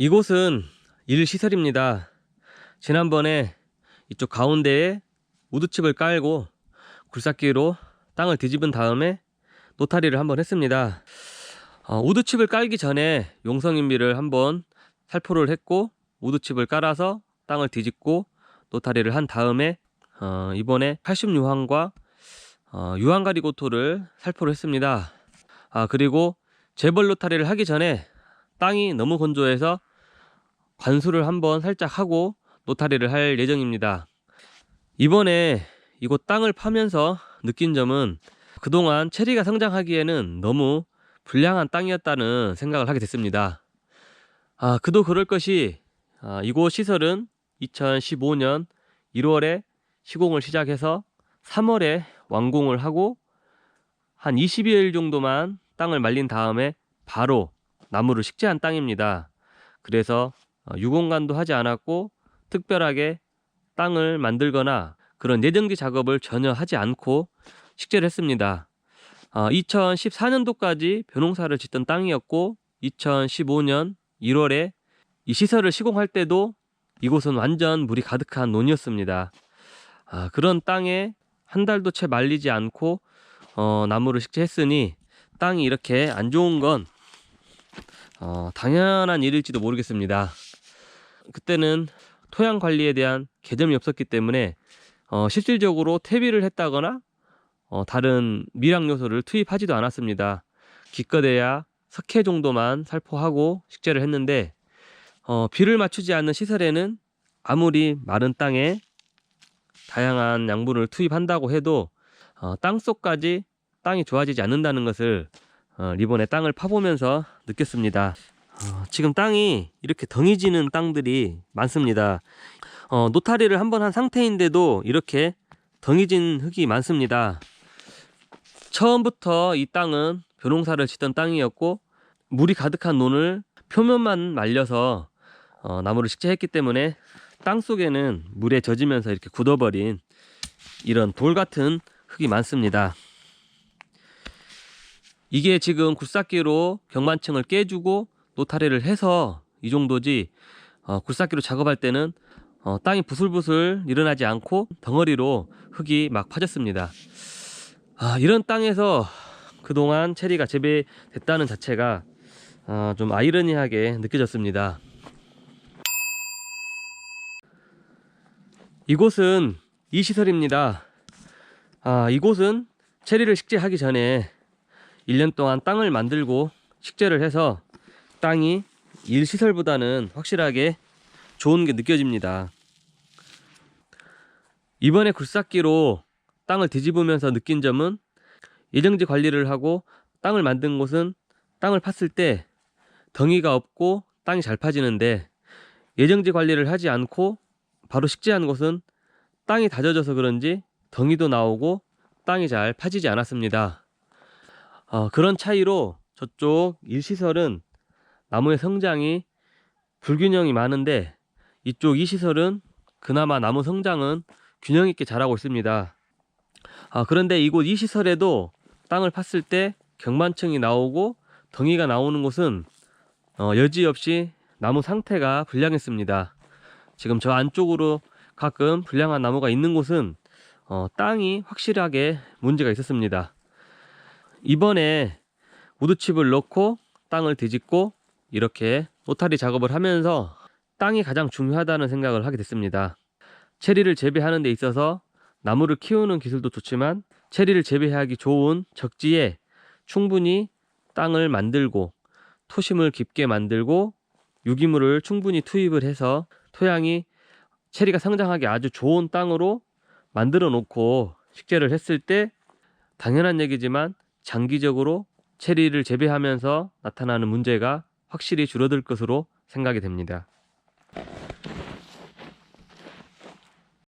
이곳은 일시설입니다. 지난번에 이쪽 가운데에 우드칩을 깔고 굴삭기로 땅을 뒤집은 다음에 노타리를 한번 했습니다. 우드칩을 깔기 전에 용성인비를 한번 살포를 했고, 우드칩을 깔아서 땅을 뒤집고 노타리를 한 다음에 이번에 칼슘 유황과 유황가리고토를 살포를 했습니다. 그리고 재벌 노타리를 하기 전에 땅이 너무 건조해서 관수를 한번 살짝 하고 노타리를 할 예정입니다. 이번에 이곳 땅을 파면서 느낀 점은 그동안 체리가 성장하기에는 너무 불량한 땅이었다는 생각을 하게 됐습니다. 그도 그럴 것이 이곳 시설은 2015년 1월에 시공을 시작해서 3월에 완공을 하고 한 20여일 정도만 땅을 말린 다음에 바로 나무를 식재한 땅입니다. 그래서 유공간도 하지 않았고 특별하게 땅을 만들거나 그런 내정지 작업을 전혀 하지 않고 식재를 했습니다. 2014년도까지 벼농사를 짓던 땅이었고 2015년 1월에 이 시설을 시공할 때도 이곳은 완전 물이 가득한 논이었습니다. 그런 땅에 한 달도 채 말리지 않고 나무를 식재했으니 땅이 이렇게 안 좋은 건 당연한 일일지도 모르겠습니다. 그때는 토양 관리에 대한 개념이 없었기 때문에 실질적으로 퇴비를 했다거나 다른 미량 요소를 투입하지도 않았습니다. 기껏해야 석회 정도만 살포하고 식재를 했는데 비를 맞추지 않는 시설에는 아무리 마른 땅에 다양한 양분을 투입한다고 해도 땅속까지 땅이 좋아지지 않는다는 것을 이번에 땅을 파보면서 느꼈습니다. 지금 땅이 이렇게 덩이지는 땅들이 많습니다. 노타리를 한번 한 상태인데도 이렇게 덩이진 흙이 많습니다. 처음부터 이 땅은 벼농사를 짓던 땅이었고 물이 가득한 논을 표면만 말려서 나무를 식재했기 때문에 땅 속에는 물에 젖으면서 이렇게 굳어버린 이런 돌 같은 흙이 많습니다. 이게 지금 굴삭기로 경만층을 깨주고 노타리를 해서 이 정도지, 굴삭기로 작업할 때는 땅이 부슬부슬 일어나지 않고 덩어리로 흙이 막 파졌습니다. 이런 땅에서 그동안 체리가 재배됐다는 자체가 좀 아이러니하게 느껴졌습니다. 이곳은 이 시설입니다. 이곳은 체리를 식재하기 전에 1년 동안 땅을 만들고 식재를 해서 땅이 일시설보다는 확실하게 좋은 게 느껴집니다. 이번에 굴삭기로 땅을 뒤집으면서 느낀 점은 예정지 관리를 하고 땅을 만든 곳은 땅을 팠을 때 덩이가 없고 땅이 잘 파지는데, 예정지 관리를 하지 않고 바로 식재한 곳은 땅이 다져져서 그런지 덩이도 나오고 땅이 잘 파지지 않았습니다. 그런 차이로 저쪽 일시설은 나무의 성장이 불균형이 많은데 이쪽 이 시설은 그나마 나무 성장은 균형 있게 자라고 있습니다. 그런데 이곳 이 시설에도 땅을 팠을 때 경만층이 나오고 덩이가 나오는 곳은 여지없이 나무 상태가 불량했습니다. 지금 저 안쪽으로 가끔 불량한 나무가 있는 곳은 땅이 확실하게 문제가 있었습니다. 이번에 우드칩을 넣고 땅을 뒤집고 이렇게 노타리 작업을 하면서 땅이 가장 중요하다는 생각을 하게 됐습니다. 체리를 재배하는 데 있어서 나무를 키우는 기술도 좋지만 체리를 재배하기 좋은 적지에 충분히 땅을 만들고 토심을 깊게 만들고 유기물을 충분히 투입을 해서 토양이 체리가 성장하기 아주 좋은 땅으로 만들어 놓고 식재를 했을 때 당연한 얘기지만 장기적으로 체리를 재배하면서 나타나는 문제가 확실히 줄어들 것으로 생각이 됩니다.